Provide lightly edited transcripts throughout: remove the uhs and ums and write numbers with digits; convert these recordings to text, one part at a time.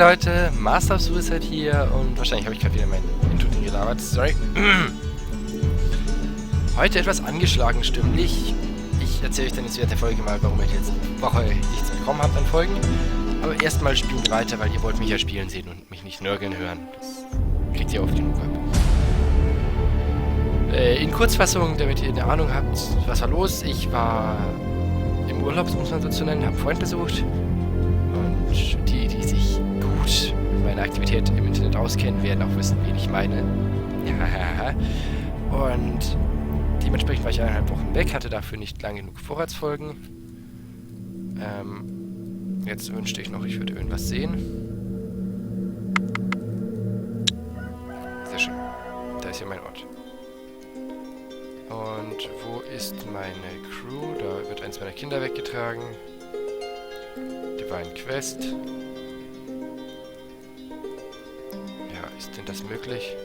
Leute, Master of Suicide hier und wahrscheinlich habe ich gerade wieder mein Intro gelabert, sorry. Heute etwas angeschlagen stimmlich. Ich erzähle euch dann jetzt während der Folge mal, warum ich jetzt eine Woche nichts bekommen habe an Folgen. Aber erstmal spielen wir weiter, weil ihr wollt mich ja spielen sehen und mich nicht nörgeln hören. Das kriegt ihr oft genug ab. In Kurzfassung, damit ihr eine Ahnung habt, was war los. Ich war im Urlaub, muss man so zu nennen, habe einen Freund besucht. Und die sich gut mit meiner Aktivität im Internet auskennen, werden auch wissen, wen ich meine. Und dementsprechend war ich 1,5 Wochen weg, hatte dafür nicht lang genug Vorratsfolgen. Jetzt wünschte ich noch, ich würde irgendwas sehen. Sehr schön. Da ist ja mein Ort. Und wo ist meine Crew? Da wird eins meiner Kinder weggetragen. Divine Quest. Ja, ist denn das möglich?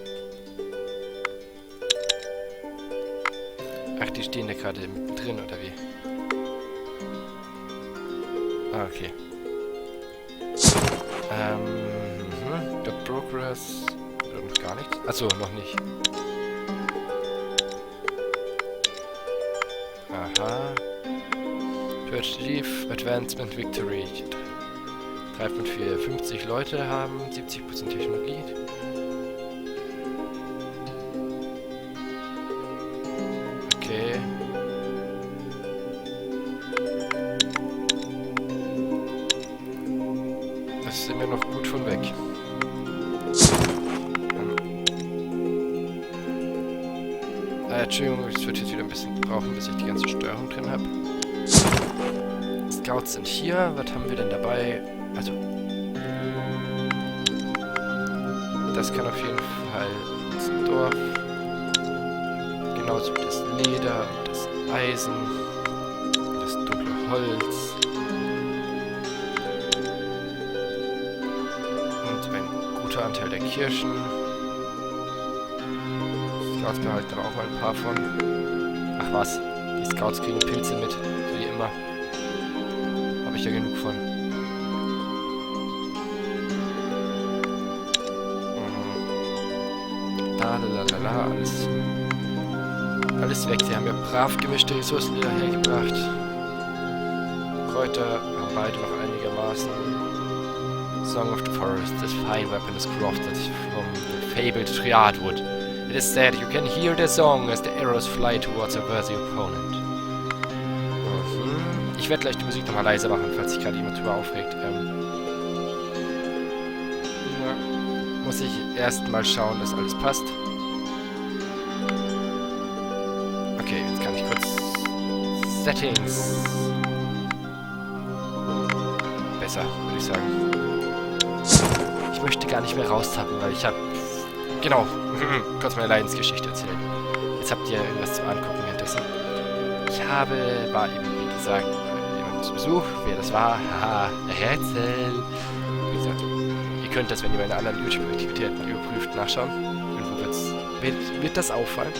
Ach, die stehen da gerade drin, oder wie? Ah, okay. The Progress... Noch gar nichts? Achso, noch nicht. Aha. To achieve Advancement Victory. 3.4. 50 Leute haben 70% Technologie. Okay. Das sind wir noch gut von weg. Entschuldigung, es wird jetzt wieder ein bisschen brauchen, bis ich die ganze Steuerung drin habe. Scouts sind hier. Was haben wir denn dabei? Also, das kann auf jeden Fall ins Dorf. Genauso wie das Leder, das Eisen, das dunkle Holz. Und ein guter Anteil der Kirschen. Scouts behalten aber auch mal ein paar von. Ach was, die Scouts kriegen Pilze mit, so wie immer. Habe ich ja genug von. Alles weg. Sie haben ja brav gemischte Ressourcen wieder hergebracht. Kräuter haben beide noch einigermaßen. Song of the Forest, this fine weapon is crafted from the fabled Triad wood. It is said you can hear the song as the arrows fly towards a worthy opponent. Ich werde gleich die Musik nochmal leiser machen, falls sich gerade jemand drüber aufregt. Muss ich erst mal schauen, dass alles passt. Okay, jetzt kann ich kurz Settings. Besser, würde ich sagen. Ich möchte gar nicht mehr raustappen, weil ich habe... Genau, kurz meine Leidensgeschichte erzählen. Jetzt habt ihr irgendwas zum Angucken währenddessen. War eben, wie gesagt, jemand zu Besuch. Wer das war, haha, Rätsel. Wie gesagt, ihr könnt das, wenn ihr meine anderen YouTube-Aktivitäten mal überprüft, nachschauen. Irgendwo wird das auffallen.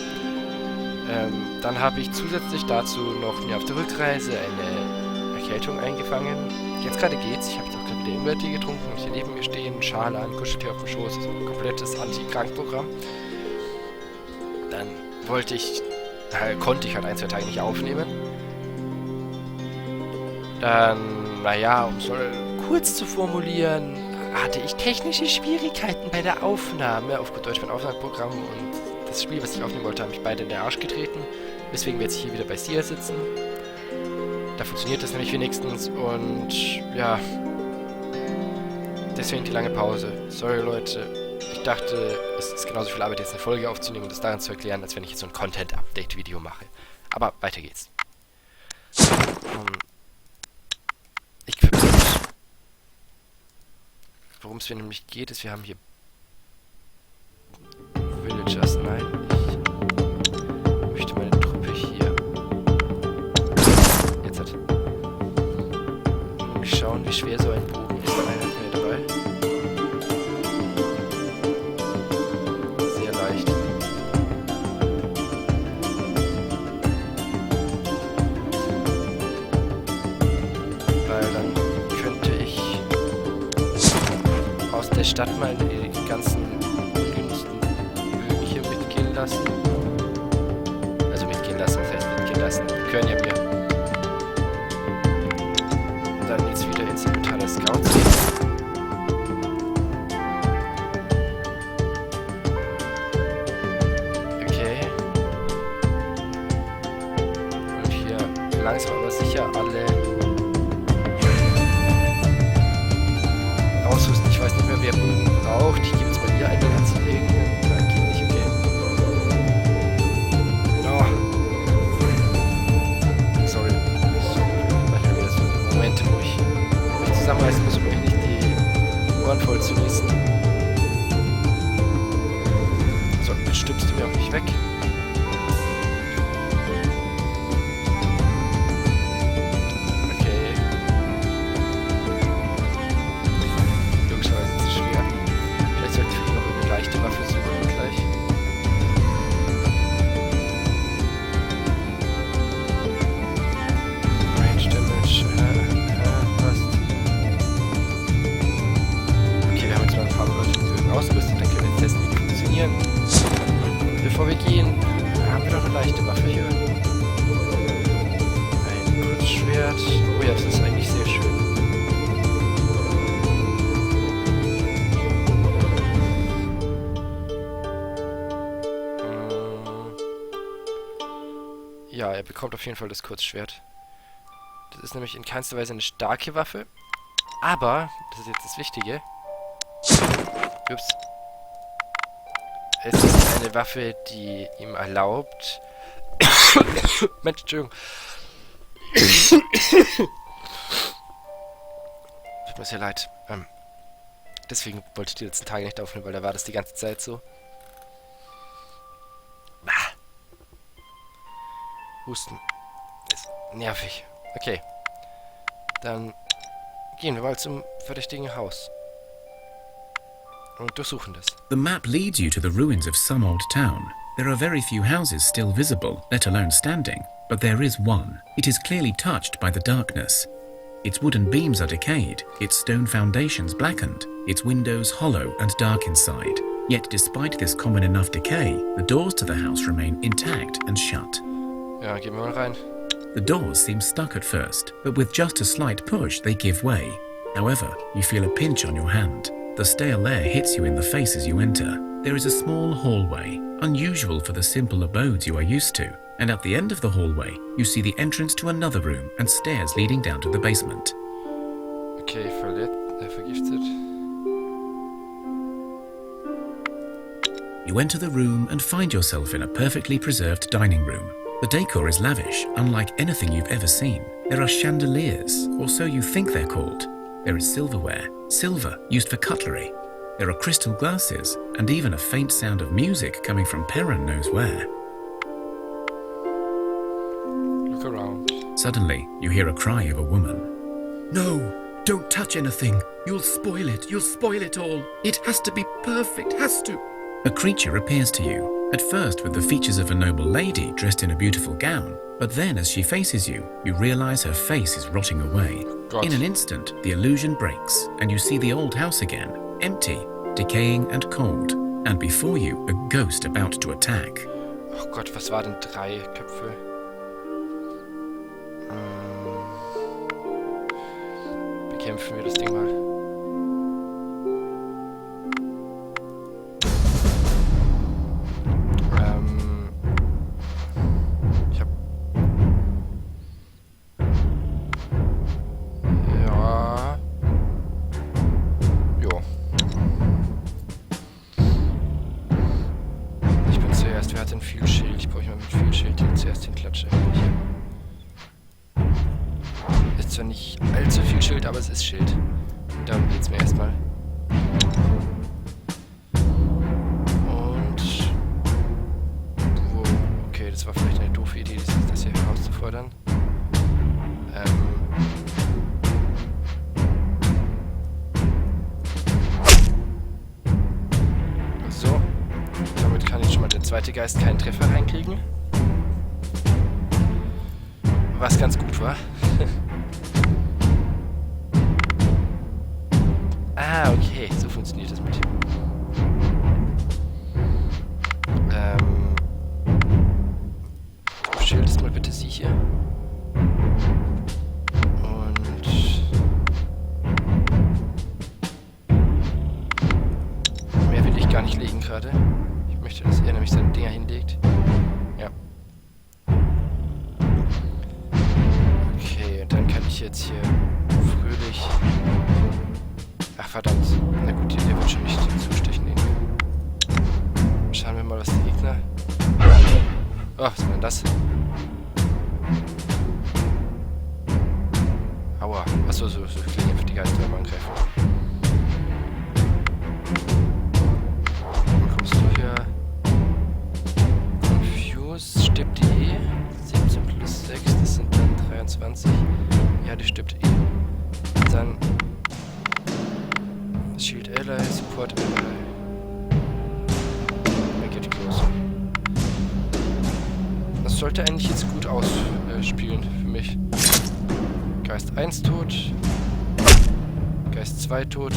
Dann habe ich zusätzlich dazu noch mir auf der Rückreise eine Erkältung eingefangen. Jetzt gerade geht's. Ich habe jetzt auch gerade wieder Immertee getrunken. Ich hier neben mir stehen, Schale an, Kuscheltier auf dem Schoß. Also ein komplettes Anti-Krank-Programm. Dann konnte ich halt 1-2 Tage nicht aufnehmen. Dann, naja, um es kurz zu formulieren, hatte ich technische Schwierigkeiten bei der Aufnahme. Auf gut Deutsch mein Aufnahmeprogramm und das Spiel, was ich aufnehmen wollte, haben mich beide in den Arsch getreten. Deswegen werde ich hier wieder bei Thea sitzen. Da funktioniert das nämlich wenigstens und ja, deswegen die lange Pause. Sorry Leute, ich dachte, es ist genauso viel Arbeit, jetzt eine Folge aufzunehmen und das daran zu erklären, als wenn ich jetzt so ein Content-Update-Video mache. Aber weiter geht's. Worum es mir nämlich geht, ist, wir haben hier Villagers. Nein, ich möchte meine Truppe hier. Jetzt hat. Schauen, wie schwer so ein Bogen ist. Einer hat mir dabei. Sehr leicht. Weil dann könnte ich Stadt mal die ganzen Gunsten hier mitgehen lassen. Also mitgehen lassen, das heißt mitgehen lassen. Die können ja mir. Und dann jetzt wieder ins Inventar des Scouts. Okay. Und hier langsam aber sicher alle ausrüsten. Ich weiß nicht mehr, wer Bogen braucht. Ich gebe jetzt mal hier ein, dann hat sie irgendwo. Nein, geht nicht, okay. Oh. Sorry. Manchmal wieder so Momente, wo ich mich zusammenreißen muss, um mich nicht die Ohren voll zu niesen. So, jetzt stimmst du mir auch nicht weg. Bevor wir gehen, haben wir noch eine leichte Waffe hier. Ein Kurzschwert. Oh ja, das ist eigentlich sehr schön. Ja, er bekommt auf jeden Fall das Kurzschwert. Das ist nämlich in keinster Weise eine starke Waffe. Aber, das ist jetzt das Wichtige. Ups. Es ist eine Waffe, die ihm erlaubt... Mensch, Entschuldigung. Tut mir sehr leid. Deswegen wollte ich die letzten Tage nicht aufnehmen, weil da war das die ganze Zeit so. Husten. Ist nervig. Okay. Dann gehen wir mal zum verdächtigen Haus. Und durchsuchen das. The map leads you to the ruins of some old town. There are very few houses still visible, let alone standing, but there is one. It is clearly touched by the darkness. Its wooden beams are decayed, its stone foundations blackened, its windows hollow and dark inside. Yet despite this common enough decay, the doors to the house remain intact and shut. Ja, gehen wir mal rein. The doors seem stuck at first, but with just a slight push they give way. However, you feel a pinch on your hand. The stale air hits you in the face as you enter. There is a small hallway, unusual for the simple abodes you are used to, and at the end of the hallway, you see the entrance to another room and stairs leading down to the basement. Okay, vergiftet. You enter the room and find yourself in a perfectly preserved dining room. The decor is lavish, unlike anything you've ever seen. There are chandeliers, or so you think they're called. There is silverware, silver used for cutlery. There are crystal glasses, and even a faint sound of music coming from Perrin knows where. Look around. Suddenly, you hear a cry of a woman. No, don't touch anything. You'll spoil it all. It has to be perfect, has to. A creature appears to you, at first with the features of a noble lady dressed in a beautiful gown. But then as she faces you, you realize her face is rotting away. God. In an instant, the illusion breaks, and you see the old house again, empty, decaying and cold, and before you, a ghost about to attack. Oh Gott, was war denn 3 Köpfe? Bekämpfen wir das Ding mal. Zwar nicht allzu viel Schild, aber es ist Schild. Darum geht's mir erstmal. Und... Wo... Okay, das war vielleicht eine doofe Idee, das hier herauszufordern. So. Damit kann jetzt schon mal der zweite Geist keinen Treffer reinkriegen. Was ganz gut war. Ah, okay. So funktioniert das mit. Beschildest mal bitte sie hier. Und... mehr will ich gar nicht legen gerade. Ich möchte, dass er nämlich seine Dinger hinlegt. Ja. Okay, und dann kann ich jetzt hier fröhlich... Ach, verdammt. Na gut, der wird schon nicht zustechen. Schauen wir mal, was die Gegner... Oh, was war denn das? Aua. Achso, so klingt einfach die Geister beim Angreifen. Dann kommst du hier. Confuse, stirbt die eh. 17 plus 6, das sind dann 23. Ja, die stirbt eh. Dann Shield Ally, Support Ally. Make it close. Das sollte eigentlich jetzt gut ausspielen für mich. Geist 1 tot. Geist 2 tot.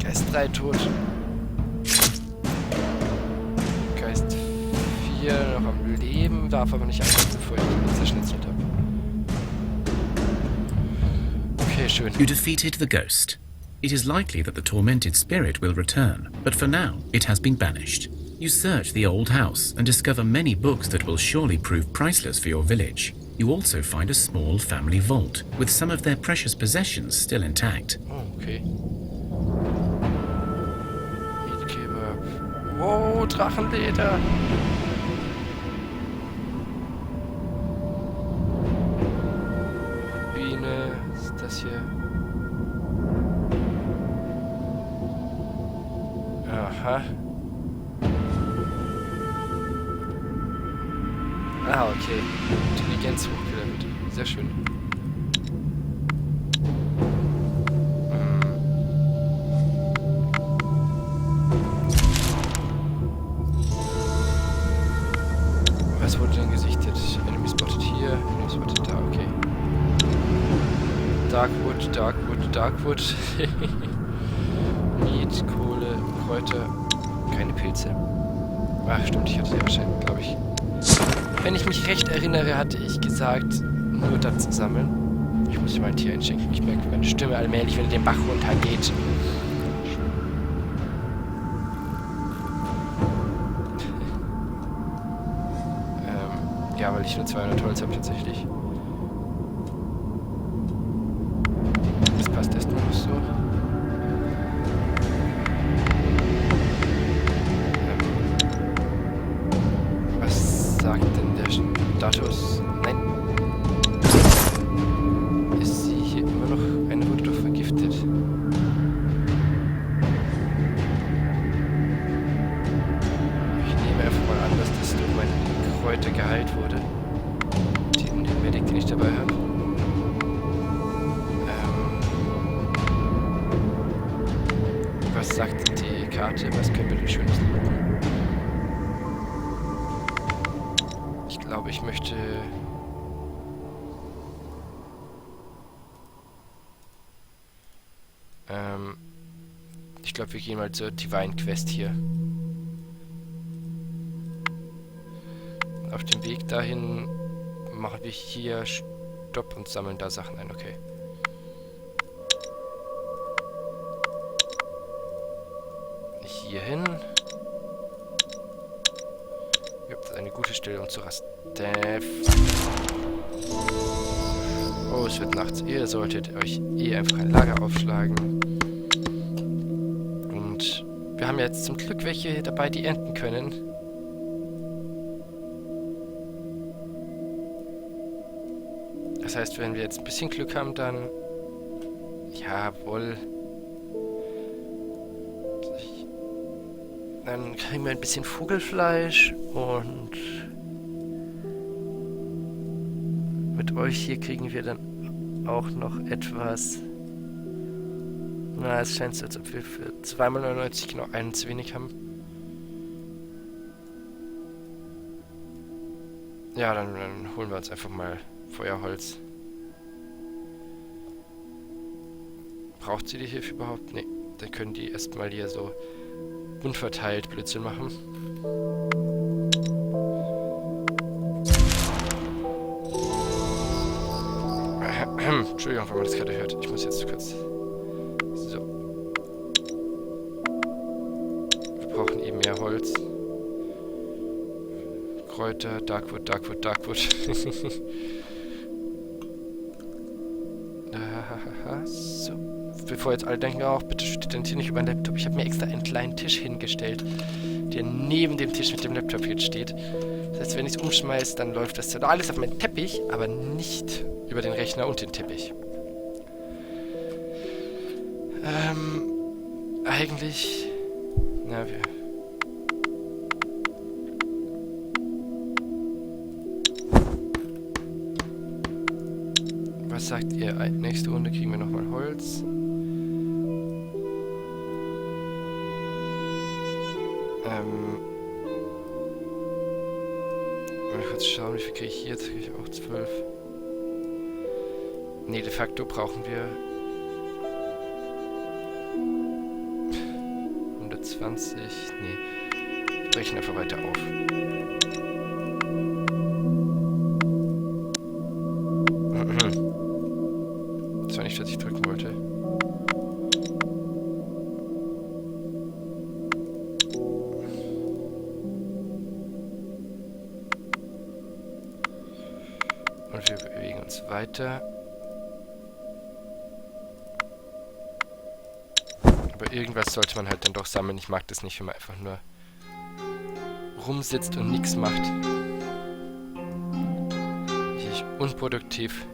Geist 3 tot. Geist 4 noch am Leben. Darf aber nicht angreifen, bevor ich ihn zerschnitzelt habe. Okay, schön. You defeated the ghost. It is likely that the tormented spirit will return, but for now, it has been banished. You search the old house and discover many books that will surely prove priceless for your village. You also find a small family vault, with some of their precious possessions still intact. Oh, okay. Meatkeber. Wow, Drachenleder! Rubine, was ist das hier? Aha. Ah, okay. Intelligenz hochgelevelt. Sehr schön. Was wurde denn gesichtet? Enemy spotted hier, Enemy spotted da, okay. Darkwood, Darkwood, Darkwood. Meat, Kohle, Kräuter. Keine Pilze. Ach, stimmt, ich hatte ja wahrscheinlich, glaube ich. Wenn ich mich recht erinnere, hatte ich gesagt, nur das zu sammeln. Ich muss hier mal ein Tier einschenken. Ich merke meine Stimme allmählich, wenn er den Bach runtergeht. Ja, weil ich nur 200 Holz habe tatsächlich. Das passt erstmal noch so. Was sagt denn der Status? Nein. Ist sie hier immer noch? Eine wurde doch vergiftet. Ich nehme einfach mal an, dass das durch meine Kräuter geheilt wurde. Den Medic, den ich dabei habe. Was sagt denn die Karte? Was können wir denn Schönes looten? Ich glaube, ich möchte... ich glaube, wir gehen mal zur Divine Quest hier. Auf dem Weg dahin machen wir hier Stopp und sammeln da Sachen ein, okay. Hier hin. Ja, das ist eine gute Stelle, um zu rasten. Oh, es wird nachts. Ihr solltet euch einfach ein Lager aufschlagen. Und wir haben jetzt zum Glück welche dabei, die ernten können. Das heißt, wenn wir jetzt ein bisschen Glück haben, dann... Jawohl. Dann kriegen wir ein bisschen Vogelfleisch und... mit euch hier kriegen wir dann auch noch etwas... Na, es scheint so, als ob wir für 2x99 genau einen zu wenig haben. Ja, dann holen wir uns einfach mal Feuerholz. Braucht sie die Hilfe überhaupt? Nee. Dann können die erstmal hier so unverteilt Blödsinn machen. Entschuldigung, wenn man das gerade hört. Ich muss jetzt kurz... So. Wir brauchen eben mehr Holz. Kräuter, Darkwood. So. Bevor jetzt alle denken, oh, bitte steht denn hier nicht über den Laptop. Ich habe mir extra einen kleinen Tisch hingestellt, der neben dem Tisch mit dem Laptop jetzt steht. Das heißt, wenn ich es umschmeiße, dann läuft das zwar alles auf meinen Teppich, aber nicht über den Rechner und den Teppich. Eigentlich... Na, wir... Was sagt ihr? Nächste Runde kriegen wir nochmal Holz. Mal kurz schauen, wie viel kriege ich hier? Jetzt kriege ich auch 12. Ne, de facto brauchen wir 120. Nee, wir brechen einfach weiter auf. Das war nicht, was ich drücken wollte. Und wir bewegen uns weiter. Aber irgendwas sollte man halt dann doch sammeln. Ich mag das nicht, wenn man einfach nur rumsitzt und nichts macht. Hier ist unproduktiv.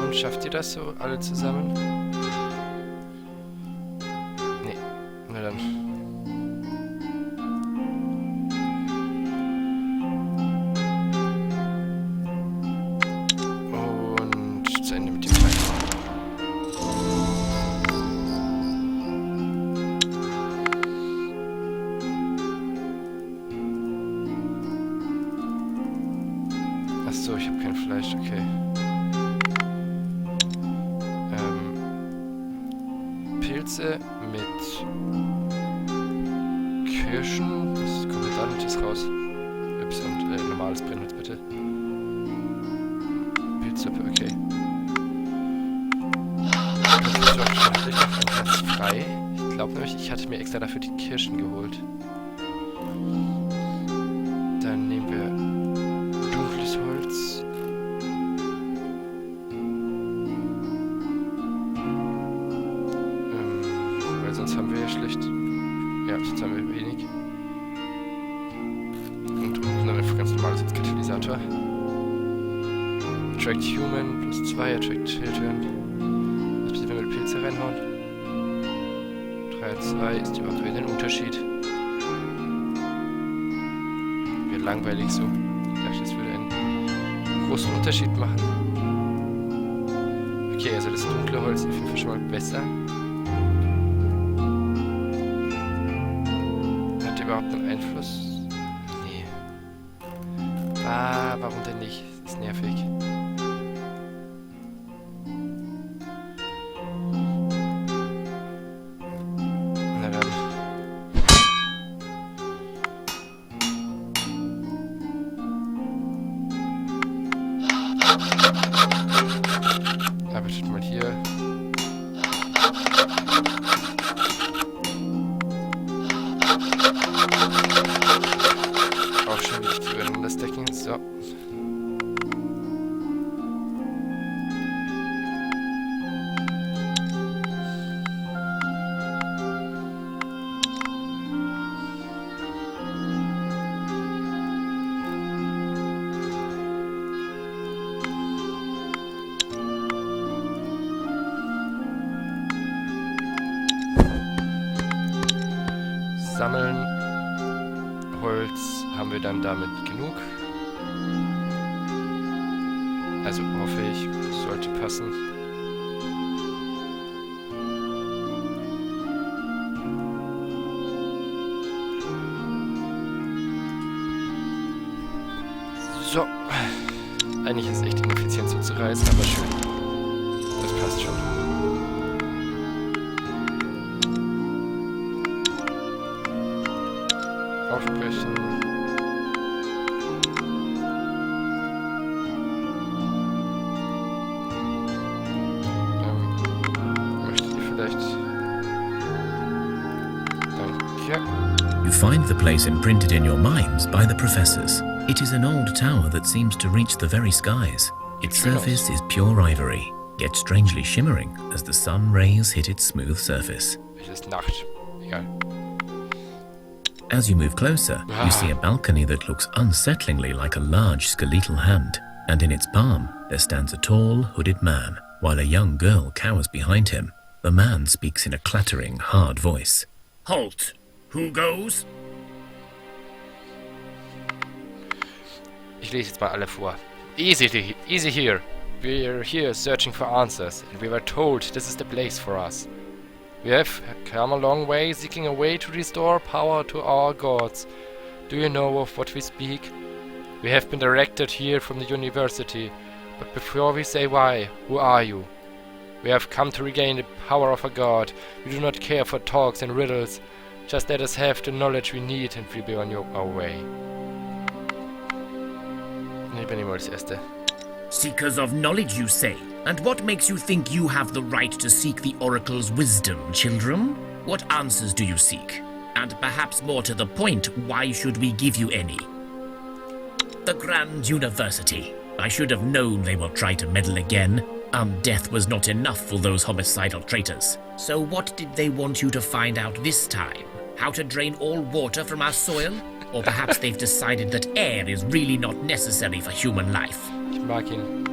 Und schafft ihr das so alle zusammen? Nee, na dann. Und zu Ende mit dem Tag. Achso, ich habe kein Fleisch, okay. Pilze mit Kirschen. Was kommt denn da nicht raus? Ups, und normales Brennholz, bitte. Pilzsuppe, okay. Ich noch einen Platz frei. Ich glaube nämlich, ich hatte mir extra dafür die Kirschen geholt. Dann nehmen wir dunkles Holz. Weil sonst haben wir ja schlecht... Ja, sonst haben wir wenig. Und dann einfach ganz normales als Katalysator. Attract Human plus 2, Attract Children. Was passiert, wenn wir Pilze reinhauen? 3, 2, ist überhaupt wieder ein Unterschied. Wäre langweilig so. Ich dachte, das würde einen großen Unterschied machen. Okay, also das dunkle Holz ist auf jeden Fall schon mal besser. Hat der überhaupt einen Einfluss? Nee. Ah, warum denn nicht? Das ist nervig. Na dann. Arbeitet mal hier. Auch schön nicht übereinander stacken. So. Sammeln. Holz haben wir dann damit genug. Also hoffe ich, es sollte passen. So. Eigentlich ist es echt ineffizient so zu reißen, aber schön. passt schon. Aufbrechen. Möchte ich vielleicht... Danke. You find the place imprinted in your minds by the professors. It is an old tower that seems to reach the very skies. Its surface is pure ivory, yet strangely shimmering as the sun rays hit its smooth surface. Es ist Nacht. Egal. As you move closer, you see a balcony that looks unsettlingly like a large skeletal hand, and in its palm there stands a tall, hooded man, while a young girl cowers behind him. The man speaks in a clattering, hard voice. Halt! Who goes? Ich lese jetzt mal alle vor. Easy here. We're here searching for answers, and we were told this is the place for us. We have come a long way, seeking a way to restore power to our gods. Do you know of what we speak? We have been directed here from the university, but before we say why, who are you? We have come to regain the power of a god. We do not care for talks and riddles. Just let us have the knowledge we need and we'll be on our way. Ich bin immer das Erste. Seekers of knowledge, you say? And what makes you think you have the right to seek the Oracle's wisdom, children? What answers do you seek? And perhaps more to the point, why should we give you any? The Grand University. I should have known they will try to meddle again. Death was not enough for those homicidal traitors. So what did they want you to find out this time? How to drain all water from our soil? Or perhaps they've decided that air is really not necessary for human life. Ich mag ihn.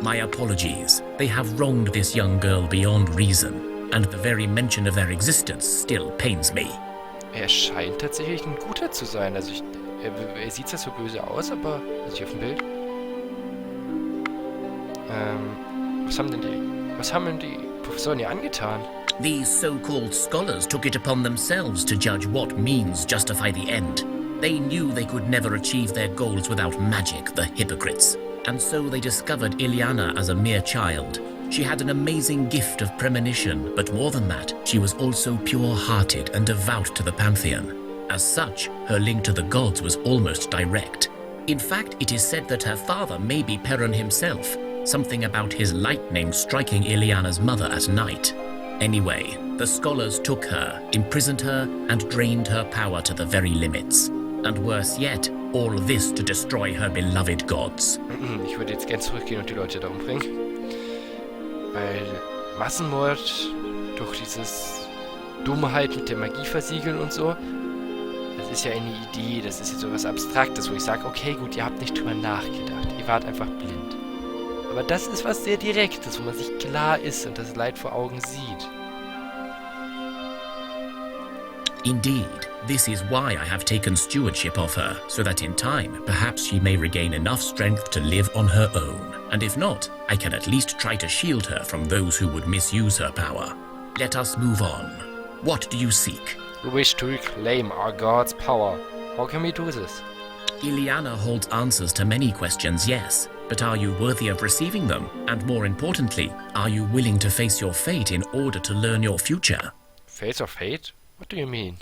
My apologies. They have wronged this young girl beyond reason, and the very mention of their existence still pains me. Er scheint tatsächlich ein Guter zu sein. Also er sieht zwar so böse aus, aber... Also hier auf dem Bild. Was haben denn die Professoren hier angetan? These so-called scholars took it upon themselves to judge what means justify the end. They knew they could never achieve their goals without magic, the hypocrites. And so they discovered Ileana as a mere child. She had an amazing gift of premonition, but more than that, she was also pure-hearted and devout to the Pantheon. As such, her link to the gods was almost direct. In fact, it is said that her father may be Perun himself, something about his lightning striking Ileana's mother at night. Anyway, the scholars took her, imprisoned her, and drained her power to the very limits. And worse yet, all this to destroy her beloved gods. Ich würde jetzt gern zurückgehen und die Leute da umbringen. Weil Massenmord durch dieses Dummheit mit der Magie versiegeln und so, das ist ja eine Idee, das ist jetzt so was Abstraktes, wo ich sage, okay gut, ihr habt nicht drüber nachgedacht, ihr wart einfach blind. Aber das ist was sehr Direktes, wo man sich klar ist und das Leid vor Augen sieht. Indeed, this is why I have taken stewardship of her, so that in time, perhaps she may regain enough strength to live on her own. And if not, I can at least try to shield her from those who would misuse her power. Let us move on. What do you seek? We wish to reclaim our god's power. How can we do this? Ileana holds answers to many questions, yes. But are you worthy of receiving them? And more importantly, are you willing to face your fate in order to learn your future? Face of hate? What do you mean?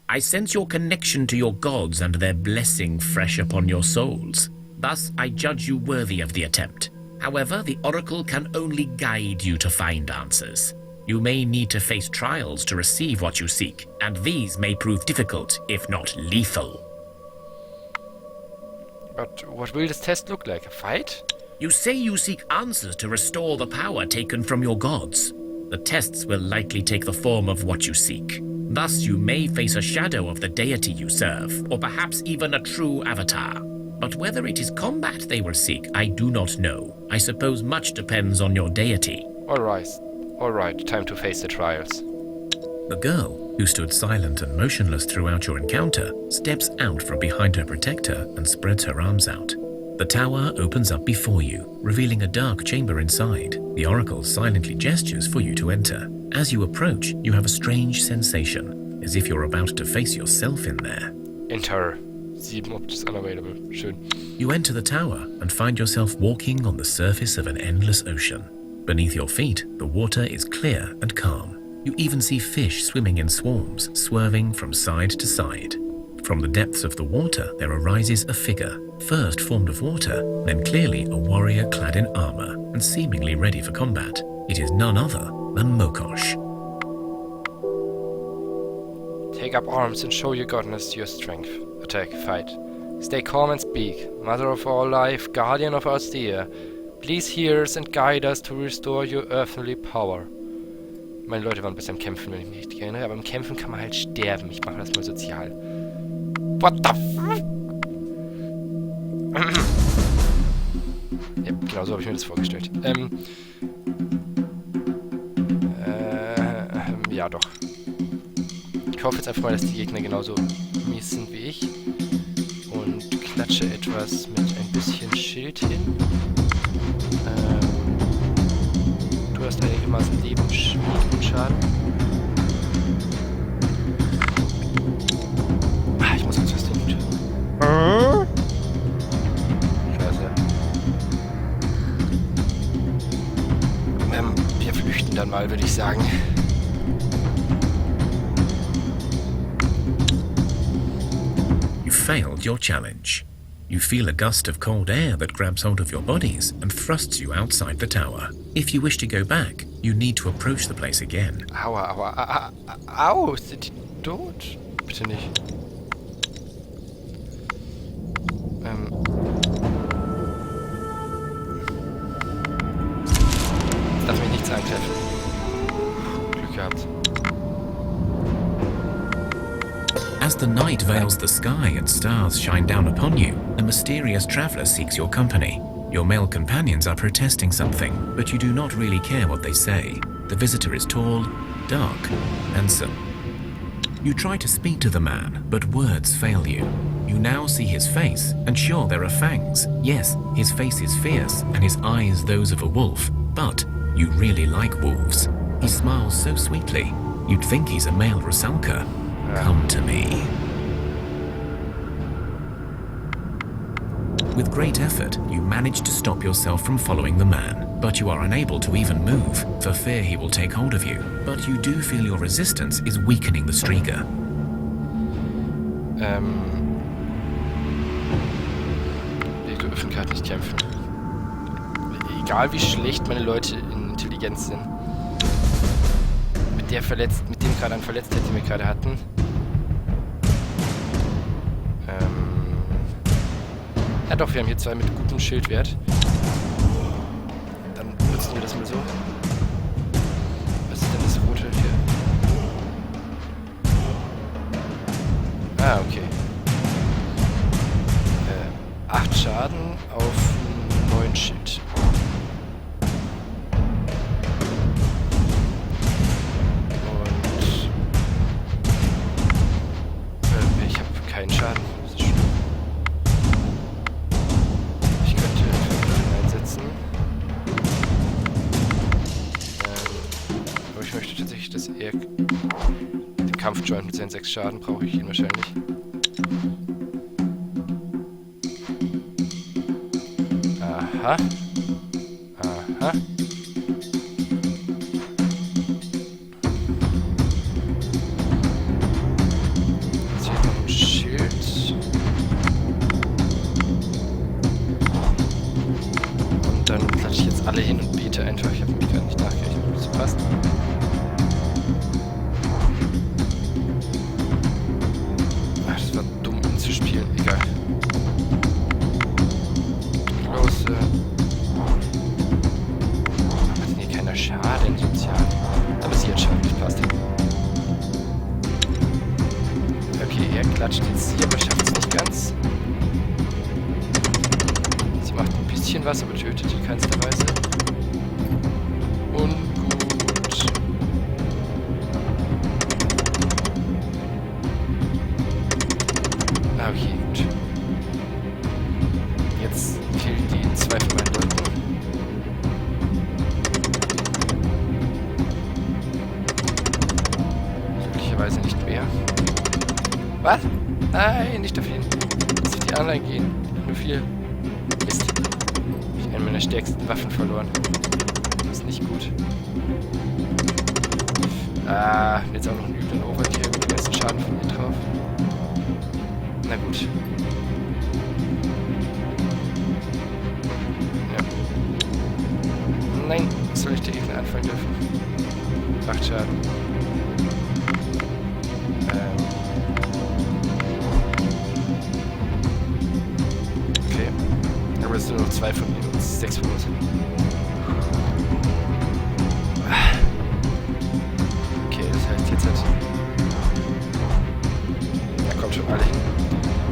I sense your connection to your gods and their blessing fresh upon your souls. Thus, I judge you worthy of the attempt. However, the Oracle can only guide you to find answers. You may need to face trials to receive what you seek, and these may prove difficult, if not lethal. But what will this test look like? A fight? You say you seek answers to restore the power taken from your gods. The tests will likely take the form of what you seek. Thus, you may face a shadow of the deity you serve, or perhaps even a true avatar. But whether it is combat they will seek, I do not know. I suppose much depends on your deity. Alright, time to face the trials. The girl, who stood silent and motionless throughout your encounter, steps out from behind her protector and spreads her arms out. The tower opens up before you, revealing a dark chamber inside. The Oracle silently gestures for you to enter. As you approach, you have a strange sensation, as if you're about to face yourself in there. Enter. 7 Options unavailable. Schön. You enter the tower and find yourself walking on the surface of an endless ocean. Beneath your feet, the water is clear and calm. You even see fish swimming in swarms, swerving from side to side. From the depths of the water, there arises a figure, first formed of water, then clearly a warrior clad in armor and seemingly ready for combat. It is none other than Mokosh. Take up arms and show your godness your strength. Attack, fight. Stay calm and speak. Mother of all life, guardian of our Thea. Please hear us and guide us to restore your earthly power. Meine Leute waren besser im Kämpfen, wenn ich mich richtig erinnere, aber im Kämpfen kann man halt sterben. Ich mache das mal sozial. What the f... Ja, genau so habe ich mir das vorgestellt. Ja doch. Ich hoffe jetzt einfach mal, dass die Gegner genauso mies sind wie ich. Und klatsche etwas mit ein bisschen Schild hin. Du hast einigermaßen Leben und Schaden. Ich muss kurz was tun. Klasse. Wir flüchten dann mal, würde ich sagen. You failed your challenge. You feel a gust of cold air that grabs hold of your bodies and thrusts you outside the tower. If you wish to go back, you need to approach the place again. Aua. Au, sind die tot? Bitte nicht. Darf mich nichts angreifen. Glück gehabt. As the night veils the sky and stars shine down upon you, a mysterious traveler seeks your company. Your male companions are protesting something, but you do not really care what they say. The visitor is tall, dark, handsome. You try to speak to the man, but words fail you. You now see his face, and sure, there are fangs. Yes, his face is fierce, and his eyes those of a wolf, but you really like wolves. He smiles so sweetly, you'd think he's a male Rusalka. Come to me. With great effort, you manage to stop yourself from following the man, but you are unable to even move, for fear he will take hold of you. But you do feel your resistance is weakening the Strieger. Wir dürfen gerade nicht kämpfen. Egal wie schlecht meine Leute in Intelligenz sind. Mit dem gerade an Verletztheit, die wir gerade hatten. Ja doch, wir haben hier 2 mit gutem Schildwert. Dann nutzen wir das mal so. Was ist denn das rote hier? Ah, okay. 8 Schaden auf 9 Schild. Und ich habe keinen Schaden. Das ist schlimm. Ich könnte Verwirrung einsetzen. Aber ich möchte tatsächlich, dass er den Kampf joint mit seinen 6 Schaden. Brauche ich ihn wahrscheinlich. Aha. Aha. Jetzt hier noch ein Schild. Und dann klatsche ich jetzt alle hin und bete einfach. Ich habe mich gerade nicht nachgerechnet, ob das so passt. Ach, das war dumm, ihn zu spielen. Egal. Los, logischerweise nicht mehr. Was? Nein, nicht auf ihn. Lass auf die anderen gehen. Nur viel. Mist. Ich habe eine meiner stärksten Waffen verloren. Das ist nicht gut. Jetzt auch noch einen üblen Overkill mit dem ganzen Schaden von mir drauf. Na gut. Ja. Nein, soll ich der Gegner anfangen dürfen? 8 Schaden. Okay. Aber es sind nur noch 2 von ihnen und 6 von uns. Okay, das heißt jetzt halt. Ja, kommt schon alle hin.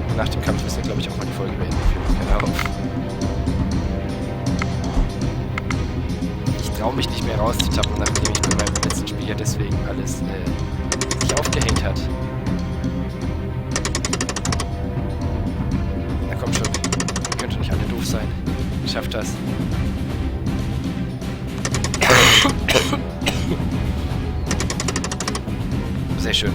Und nach dem Kampf müssen wir, glaube ich, auch mal die Folge beenden. Genau. Ich traue mich nicht mehr rauszutappen, nachdem ich bei meinem letzten Spiel ja deswegen alles sich aufgehängt hat. Na komm schon. Ihr könnt doch nicht alle doof sein. Schafft das. Sehr schön.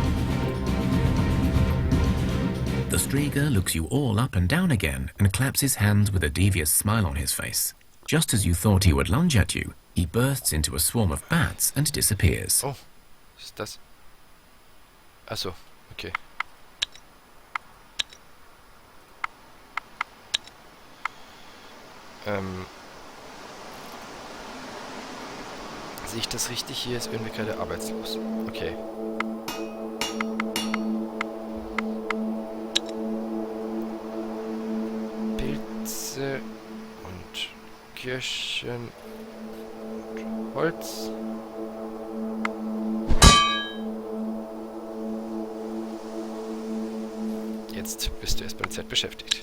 The Striga looks you all up and down again and claps his hands with a devious smile on his face. Just as you thought he would lunge at you, he bursts into a swarm of bats and disappears. Oh, was ist das? Achso, okay. Sehe ich das richtig? Hier ist irgendwie gerade arbeitslos. Okay. Pilze und Kirschen und Holz. Jetzt bist du erst beim Z beschäftigt.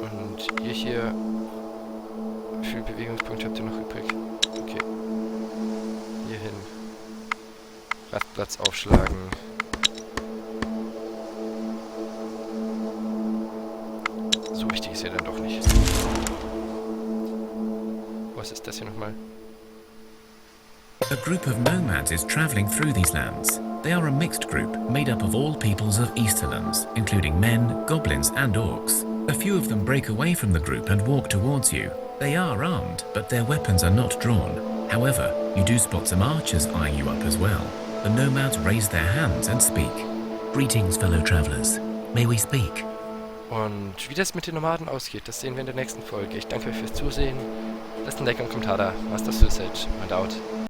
Und ihr hier, wie viel Bewegungspunkte habt ihr noch übrig? Okay. Hier hin. Rastplatz aufschlagen. So wichtig ist ja dann doch nicht. Was ist das hier nochmal? A group of nomads is traveling through these lands. They are a mixed group made up of all peoples of Easterlands, including men, goblins, and orcs. A few of them break away from the group and walk towards you. They are armed, but their weapons are not drawn. However, you do spot some archers eyeing you up as well. The nomads raise their hands and speak. Greetings, fellow travelers. May we speak? Und wie das mit den Nomaden ausgeht, das sehen wir in der nächsten Folge. Ich danke euch fürs Zusehen. Lasst ein Like und einen Kommentar da. Master Suicide und out.